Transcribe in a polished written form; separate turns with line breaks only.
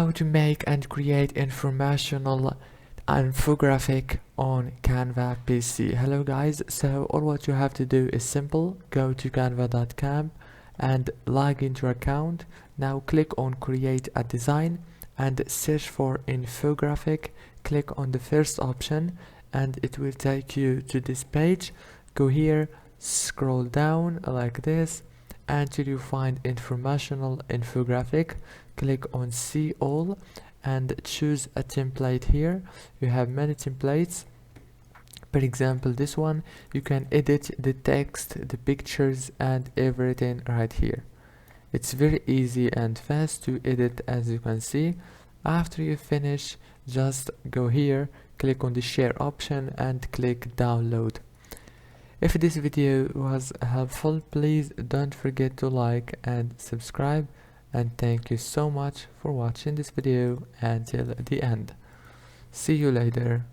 How to make and create informational infographic on Canva PC. Hello guys, so all what you have to do is simple. Go to canva.com and log into your account. Now click on create a design and search for infographic. Click on the first option and it will take you to this page. Go here, scroll down like this until you find informational infographic. Click on see all and choose a template. Here you have many templates. For example, this one, you can edit the text, the pictures and everything right here. It's very easy and fast to edit, as you can see. After you finish, just go here, click on the share option and click download. If this video was helpful, please don't forget to like and subscribe, and thank you so much for watching this video until the end. See you later.